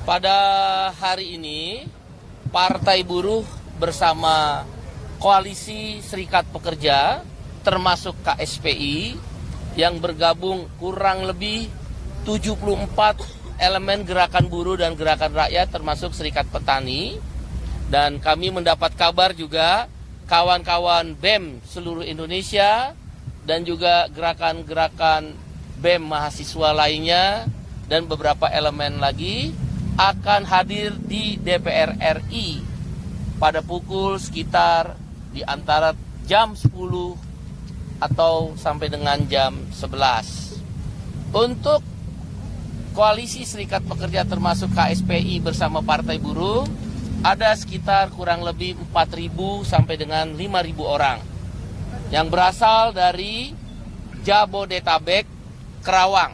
Pada hari ini, Partai Buruh bersama Koalisi Serikat Pekerja, termasuk KSPI, yang bergabung kurang lebih 74 elemen gerakan buruh dan gerakan rakyat, termasuk Serikat Petani. Dan kami mendapat kabar juga kawan-kawan BEM seluruh Indonesia dan juga gerakan-gerakan BEM mahasiswa lainnya dan beberapa elemen lagi akan hadir di DPR RI pada pukul sekitar di antara jam 10 atau sampai dengan jam 11. Untuk Koalisi Serikat Pekerja termasuk KSPI bersama Partai Buruh ada sekitar kurang lebih 4.000 sampai dengan 5.000 orang yang berasal dari Jabodetabek, Kerawang.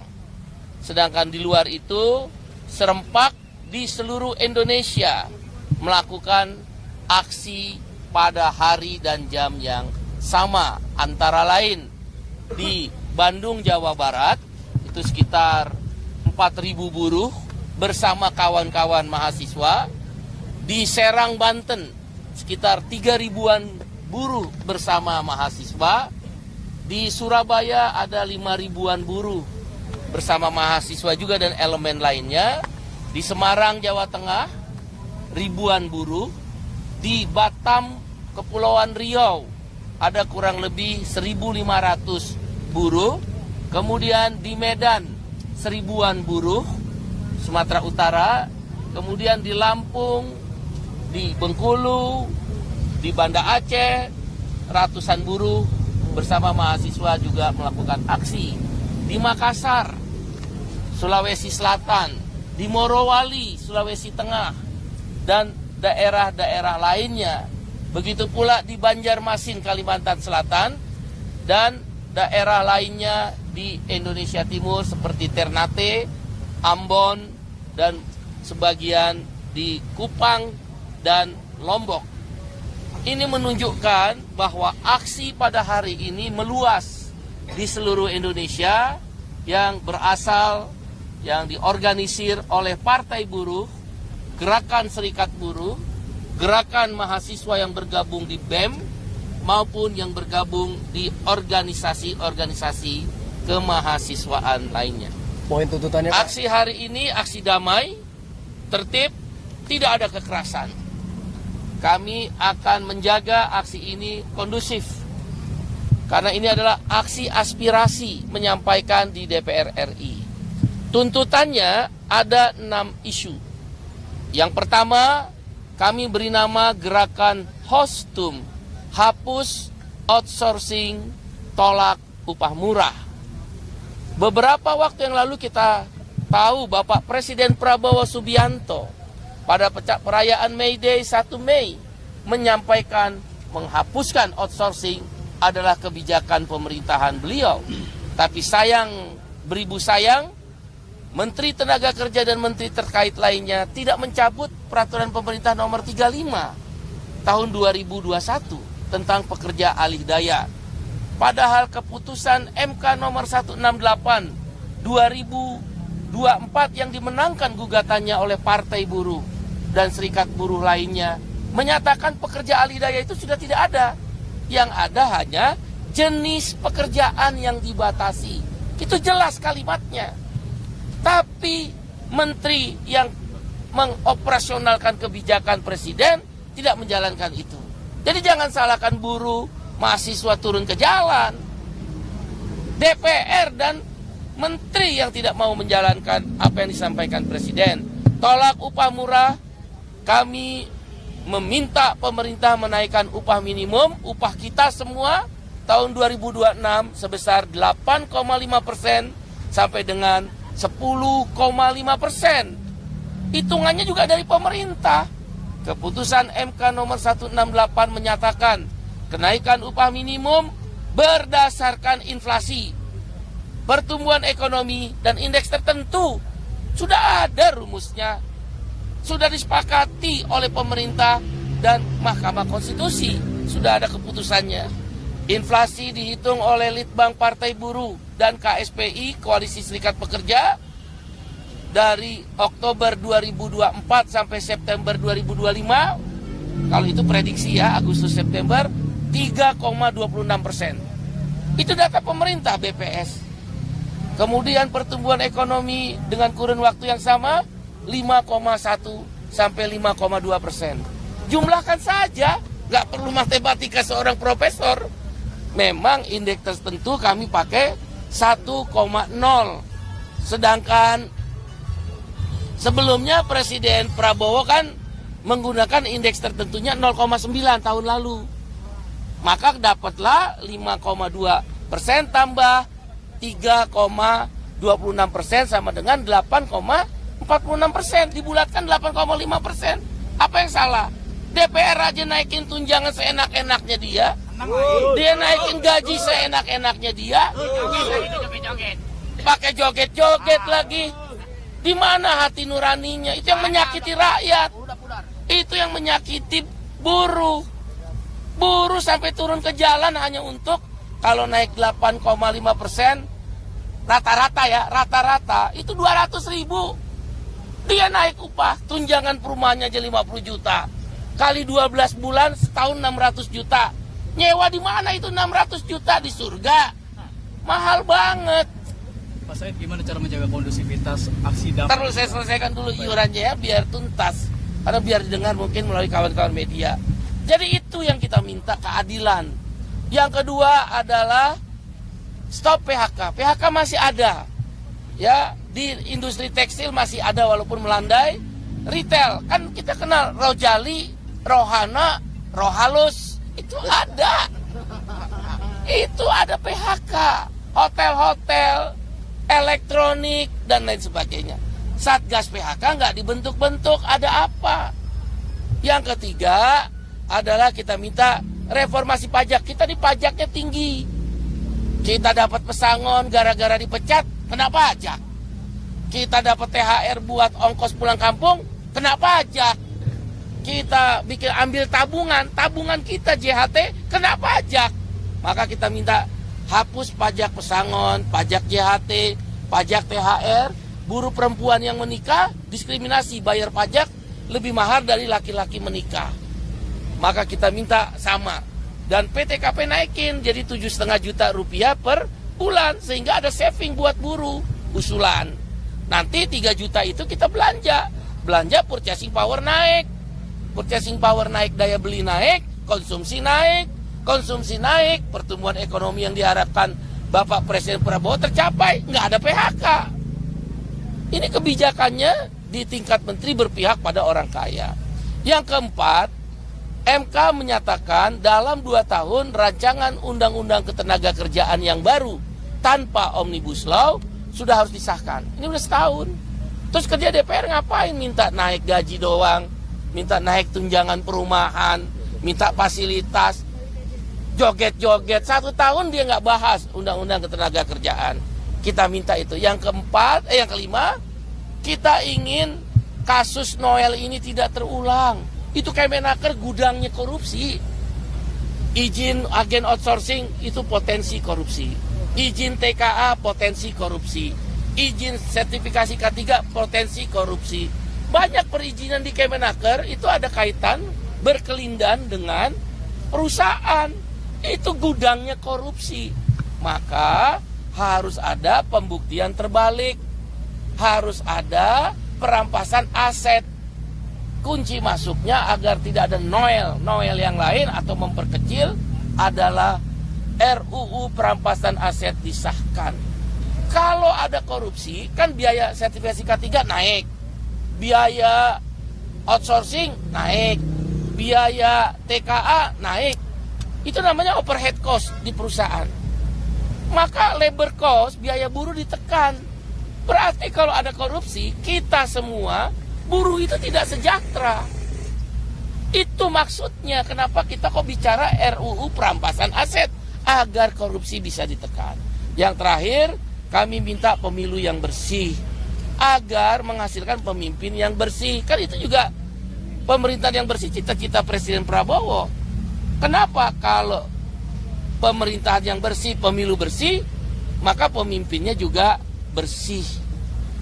Sedangkan di luar itu serempak di seluruh Indonesia melakukan aksi pada hari dan jam yang sama. Antara lain di Bandung, Jawa Barat, itu sekitar 4.000 buruh bersama kawan-kawan mahasiswa. Di Serang, Banten, sekitar 3.000-an buruh bersama mahasiswa. Di Surabaya ada 5.000-an buruh bersama mahasiswa juga dan elemen lainnya. Di Semarang, Jawa Tengah, ribuan buruh. Di Batam, Kepulauan Riau, ada kurang lebih 1.500 buruh. Kemudian di Medan, 1.000-an buruh, Sumatera Utara. Kemudian di Lampung, di Bengkulu, di Banda Aceh, ratusan buruh bersama mahasiswa juga melakukan aksi. Di Makassar, Sulawesi Selatan, di Morowali, Sulawesi Tengah, dan daerah-daerah lainnya. Begitu pula di Banjarmasin, Kalimantan Selatan, dan daerah lainnya di Indonesia Timur seperti Ternate, Ambon, dan sebagian di Kupang dan Lombok. Ini menunjukkan bahwa aksi pada hari ini meluas di seluruh Indonesia yang diorganisir oleh Partai Buruh, Gerakan Serikat Buruh, Gerakan Mahasiswa yang bergabung di BEM, maupun yang bergabung di organisasi-organisasi kemahasiswaan lainnya. Poin tuntutannya, Pak? Aksi hari ini aksi damai, tertib, tidak ada kekerasan. Kami akan menjaga aksi ini kondusif, karena ini adalah aksi aspirasi menyampaikan di DPR RI. Tuntutannya ada 6 isu. Yang pertama, kami beri nama gerakan Hostum, hapus outsourcing, tolak upah murah. Beberapa waktu yang lalu kita tahu Bapak Presiden Prabowo Subianto pada perayaan May Day 1 Mei menyampaikan menghapuskan outsourcing adalah kebijakan pemerintahan beliau. Tapi sayang, beribu sayang, Menteri Tenaga Kerja dan Menteri terkait lainnya tidak mencabut peraturan pemerintah nomor 35 tahun 2021 tentang pekerja alih daya. Padahal keputusan MK nomor 168 2024 yang dimenangkan gugatannya oleh Partai Buruh dan Serikat Buruh lainnya menyatakan pekerja alih daya itu sudah tidak ada. Yang ada hanya jenis pekerjaan yang dibatasi. Itu jelas kalimatnya. Tapi menteri yang mengoperasionalkan kebijakan presiden tidak menjalankan itu. Jadi jangan salahkan buruh, mahasiswa turun ke jalan. DPR dan menteri yang tidak mau menjalankan apa yang disampaikan presiden. Tolak upah murah, kami meminta pemerintah menaikkan upah minimum, upah kita semua tahun 2026 sebesar 8,5% sampai dengan 10,5%. Hitungannya juga dari pemerintah. Keputusan MK nomor 168 menyatakan kenaikan upah minimum berdasarkan inflasi, pertumbuhan ekonomi, dan indeks tertentu. Sudah ada rumusnya. Sudah disepakati oleh pemerintah dan Mahkamah Konstitusi. Sudah ada keputusannya. Inflasi dihitung oleh Litbang Partai Buruh dan KSPI, Koalisi Serikat Pekerja, dari Oktober 2024 sampai September 2025, kalau itu prediksi ya, Agustus September 3,26%. Itu data pemerintah BPS. Kemudian pertumbuhan ekonomi dengan kurun waktu yang sama 5,1 sampai 5,2%. Jumlahkan saja, nggak perlu matematika seorang profesor. Memang indeks tertentu kami pakai 1,0. Sedangkan sebelumnya Presiden Prabowo kan menggunakan indeks tertentunya 0,9 tahun lalu. Maka dapatlah 5,2% tambah 3,26% sama dengan 8,46%. Dibulatkan 8,5%. Apa yang salah? DPR aja naikin tunjangan seenak-enaknya dia. Dia naikin gaji seenak-enaknya dia. Pakai joget-joget lagi. Di mana hati nuraninya? Itu yang menyakiti rakyat. Itu yang menyakiti buruh. Buruh sampai turun ke jalan hanya untuk kalau naik 8,5%, rata-rata ya, rata-rata itu 200.000. Dia naik upah, tunjangan perumahannya aja 50 juta. Kali 12 bulan, setahun 600 juta. Nyewa di mana itu 600 juta? Di surga. Mahal banget. Pak Said, gimana cara menjaga kondusivitas aksi damai? Terus saya selesaikan dulu iurannya ya, biar tuntas. Karena biar didengar mungkin melalui kawan-kawan media. Jadi itu yang kita minta, keadilan. Yang kedua adalah stop PHK. PHK masih ada. Ya, di industri tekstil masih ada walaupun melandai. Retail, kan kita kenal Rojali, Rohana, Rohalus, itu ada. Itu ada PHK. Hotel-hotel, elektronik, dan lain sebagainya. Satgas PHK nggak dibentuk-bentuk, ada apa? Yang ketiga adalah kita minta reformasi pajak. Kita di pajaknya tinggi. Kita dapat pesangon gara-gara dipecat, kena pajak. Kita dapat THR buat ongkos pulang kampung, kena pajak. Kita bikin ambil tabungan kita JHT, kena pajak. Maka kita minta hapus pajak pesangon, pajak JHT, pajak THR. Buruh perempuan yang menikah diskriminasi, bayar pajak lebih mahal dari laki-laki menikah. Maka kita minta sama. Dan PTKP naikin jadi 7,5 juta rupiah per bulan. Sehingga ada saving buat buruh. Usulan. Nanti 3 juta itu kita belanja. Belanja purchasing power naik. Purchasing power naik, daya beli naik. Konsumsi naik. Konsumsi naik. Pertumbuhan ekonomi yang diharapkan Bapak Presiden Prabowo tercapai. Nggak ada PHK. Ini kebijakannya di tingkat menteri berpihak pada orang kaya. Yang keempat, MK menyatakan dalam 2 tahun rancangan undang-undang ketenaga kerjaan yang baru tanpa Omnibus Law sudah harus disahkan. Ini udah setahun. Terus kerja DPR ngapain? Minta naik gaji doang, minta naik tunjangan perumahan, minta fasilitas, joget-joget. 1 tahun dia nggak bahas undang-undang ketenaga kerjaan. Kita minta itu. Yang kelima, kita ingin kasus Noel ini tidak terulang. Itu Kemenaker gudangnya korupsi. Izin agen outsourcing itu potensi korupsi. Izin TKA potensi korupsi. Izin sertifikasi K3 potensi korupsi. Banyak perizinan di Kemenaker itu ada kaitan berkelindan dengan perusahaan. Itu gudangnya korupsi. Maka harus ada pembuktian terbalik. Harus ada perampasan aset. Kunci masuknya agar tidak ada Noel yang lain atau memperkecil adalah RUU perampasan aset disahkan. Kalau ada korupsi, kan biaya sertifikasi K3 naik. Biaya outsourcing naik. Biaya TKA naik. Itu namanya overhead cost di perusahaan. Maka labor cost, biaya buruh ditekan. Berarti kalau ada korupsi, kita semua buruh itu tidak sejahtera. Itu maksudnya kenapa kita kok bicara RUU perampasan aset agar korupsi bisa ditekan. Yang terakhir, kami minta pemilu yang bersih agar menghasilkan pemimpin yang bersih. Kan itu juga pemerintahan yang bersih, cita-cita Presiden Prabowo. Kenapa kalau pemerintahan yang bersih, pemilu bersih, maka pemimpinnya juga bersih.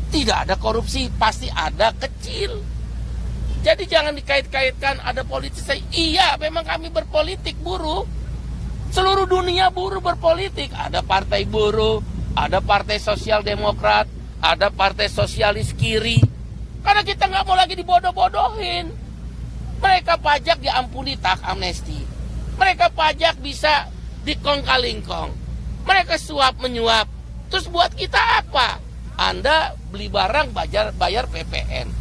Tidak ada korupsi, pasti ada kecil. Jadi jangan dikait-kaitkan ada politik. Iya, memang kami berpolitik buruh. Seluruh dunia buruh berpolitik. Ada partai buruh, ada partai sosial demokrat, ada partai sosialis kiri. Karena kita nggak mau lagi dibodoh-bodohin. Mereka pajak diampuni tax amnesti. Mereka pajak bisa dikongkalingkong. Mereka suap menyuap. Terus buat kita apa? Anda beli barang bayar PPN.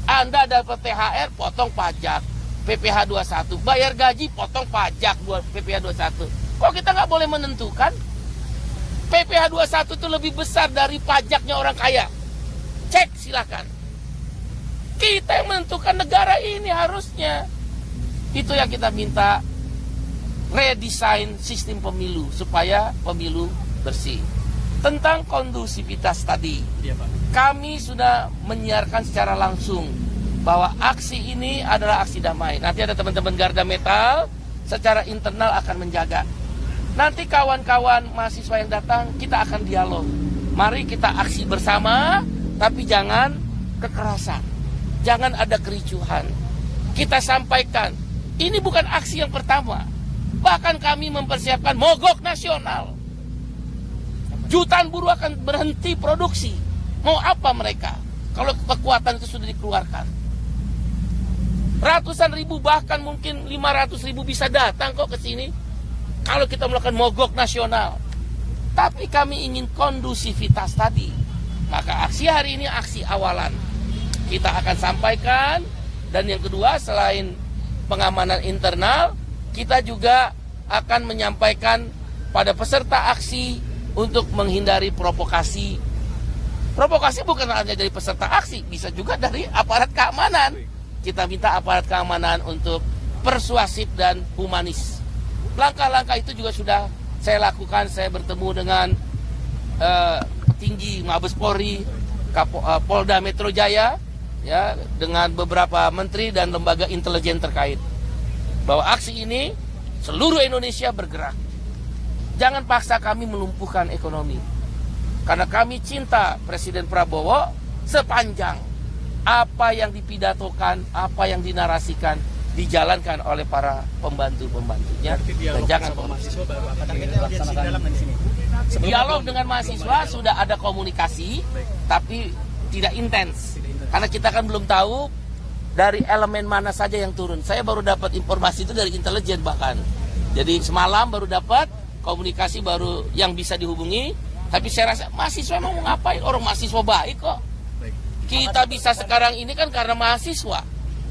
Anda dapat THR potong pajak. PPh 21. Bayar gaji potong pajak buat PPh 21. Kok kita nggak boleh menentukan? PPh 21 itu lebih besar dari pajaknya orang kaya. Cek silakan. Kita yang menentukan negara ini harusnya. Itu yang kita minta, redesign sistem pemilu supaya pemilu bersih. Tentang kondusivitas tadi, Iya, Pak. kami sudah menyiarkan secara langsung bahwa aksi ini adalah aksi damai. Nanti ada teman-teman Garda Metal secara internal akan menjaga. Nanti kawan-kawan mahasiswa yang datang, kita akan dialog. Mari kita aksi bersama, tapi jangan kekerasan. Jangan ada kericuhan. Kita sampaikan, ini bukan aksi yang pertama. Bahkan kami mempersiapkan mogok nasional. Jutaan buruh akan berhenti produksi. Mau apa mereka? Kalau kekuatan itu sudah dikeluarkan. Ratusan ribu, bahkan mungkin 500 ribu bisa datang kok ke sini. Kalau kita melakukan mogok nasional. Tapi kami ingin kondusivitas tadi. Maka aksi hari ini aksi awalan. Kita akan sampaikan. Dan yang kedua, selain pengamanan internal, kita juga akan menyampaikan pada peserta aksi untuk menghindari provokasi. Provokasi bukan hanya dari peserta aksi, bisa juga dari aparat keamanan. Kita minta aparat keamanan untuk persuasif dan humanis. Langkah-langkah itu juga sudah saya lakukan. Saya bertemu dengan petinggi Mabes Polri, Polda Metro Jaya, ya, dengan beberapa menteri dan lembaga intelijen terkait. Bahwa aksi ini seluruh Indonesia bergerak. Jangan paksa kami melumpuhkan ekonomi. Karena kami cinta Presiden Prabowo sepanjang apa yang dipidatokan, apa yang dinarasikan, dijalankan oleh para pembantu-pembantunya. Dan jangan mahasiswa baru akan dilaksanakan di sini. Dialog dengan mahasiswa sudah ada komunikasi, tapi tidak intens. Karena kita kan belum tahu dari elemen mana saja yang turun. Saya baru dapat informasi itu dari intelijen bahkan. Jadi semalam baru dapat komunikasi baru yang bisa dihubungi. Tapi saya rasa mahasiswa mau ngapain? Orang mahasiswa baik kok. Kita bisa sekarang ini kan karena mahasiswa.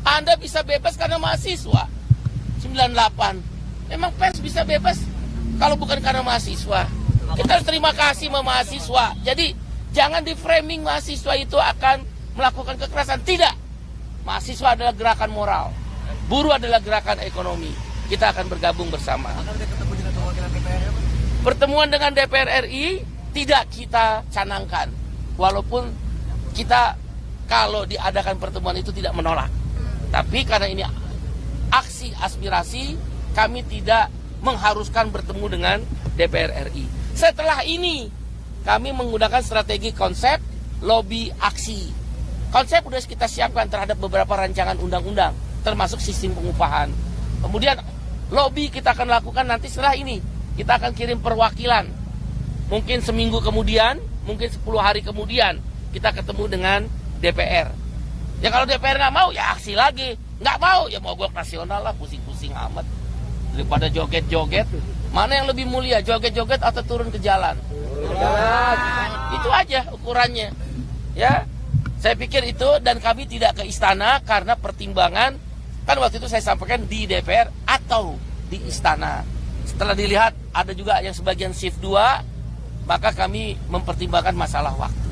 Anda bisa bebas karena mahasiswa. 98. Memang pers bisa bebas kalau bukan karena mahasiswa. Kita harus terima kasih sama mahasiswa. Jadi jangan di framing mahasiswa itu akan melakukan kekerasan. Tidak. Mahasiswa adalah gerakan moral. Buruh adalah gerakan ekonomi. Kita akan bergabung bersama. Pertemuan dengan DPR RI tidak kita canangkan. Walaupun kita kalau diadakan pertemuan itu tidak menolak. Tapi karena ini aksi aspirasi, kami tidak mengharuskan bertemu dengan DPR RI. Setelah ini, kami menggunakan strategi konsep lobby aksi. Konsep sudah kita siapkan terhadap beberapa rancangan undang-undang, termasuk sistem pengupahan. Kemudian lobby kita akan lakukan nanti setelah ini. Kita akan kirim perwakilan. Mungkin seminggu kemudian, mungkin 10 hari kemudian, kita ketemu dengan DPR. Ya kalau DPR nggak mau, ya aksi lagi. Nggak mau, ya mogok nasional lah, pusing-pusing amat. Daripada joget-joget, mana yang lebih mulia, joget-joget atau turun ke jalan? Jalan. Itu aja ukurannya. Ya, saya pikir itu, dan kami tidak ke istana karena pertimbangan, kan waktu itu saya sampaikan di DPR atau di istana. Setelah dilihat ada juga yang sebagian shift 2, maka kami mempertimbangkan masalah waktu.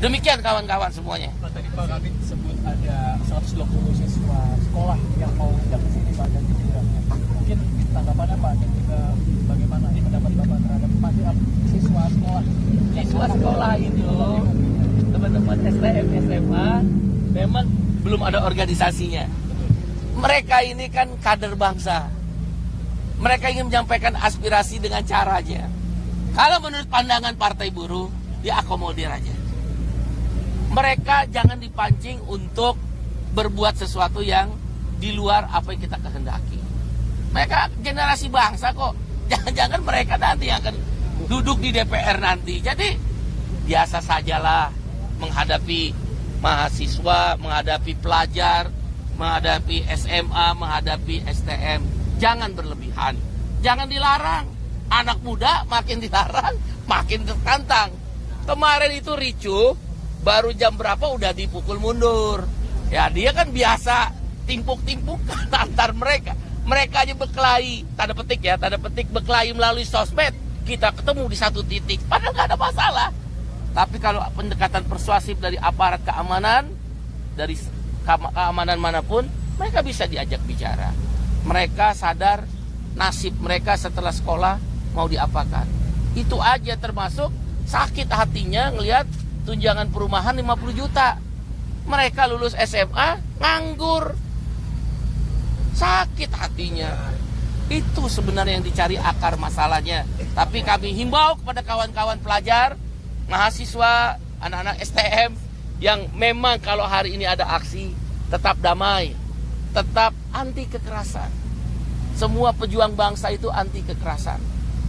Demikian kawan-kawan semuanya. Pak, tadi Pak Kabit sebut ada 120 siswa sekolah yang mau datang ke sini Pak dan kejurannya. Mungkin tanggapannya Pak dan juga bagaimana pendapat Bapak terhadap siswa sekolah? Siswa sekolah itu teman-teman STM, SMA memang belum ada organisasinya. Mereka ini kan kader bangsa. Mereka ingin menyampaikan aspirasi dengan caranya. Kalau menurut pandangan partai buruh, diakomodir aja. mereka jangan dipancing untuk berbuat sesuatu yang di luar apa yang kita kehendaki. Mereka generasi bangsa kok. Jangan-jangan mereka nanti yang akan duduk di DPR nanti. Jadi biasa sajalah menghadapi mahasiswa, menghadapi pelajar, menghadapi SMA, menghadapi STM. Jangan berlebihan. Jangan dilarang. Anak muda makin dilarang, makin tertantang. Kemarin itu ricuh, baru jam berapa udah dipukul mundur. Ya dia kan biasa timpuk-timpukan antar mereka. Mereka aja berkelahi, tanda petik berkelahi melalui sosmed. Kita ketemu di satu titik, padahal nggak ada masalah. Tapi kalau pendekatan persuasif dari aparat keamanan, dari keamanan manapun, mereka bisa diajak bicara. Mereka sadar nasib mereka setelah sekolah mau diapakan. Itu aja, termasuk sakit hatinya ngelihat tunjangan perumahan 50 juta. Mereka lulus SMA, nganggur. Sakit hatinya. Itu sebenarnya yang dicari akar masalahnya. Tapi kami himbau kepada kawan-kawan pelajar, mahasiswa, anak-anak STM yang memang kalau hari ini ada aksi, tetap damai, tetap anti kekerasan. Semua pejuang bangsa itu anti kekerasan.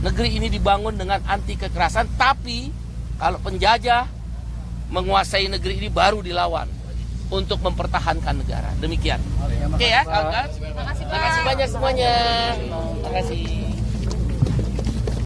Negeri ini dibangun dengan anti kekerasan, tapi kalau penjajah menguasai negeri ini baru dilawan untuk mempertahankan negara. Demikian. Oke ya, kawan-kawan. Terima kasih banyak semuanya. Terima kasih.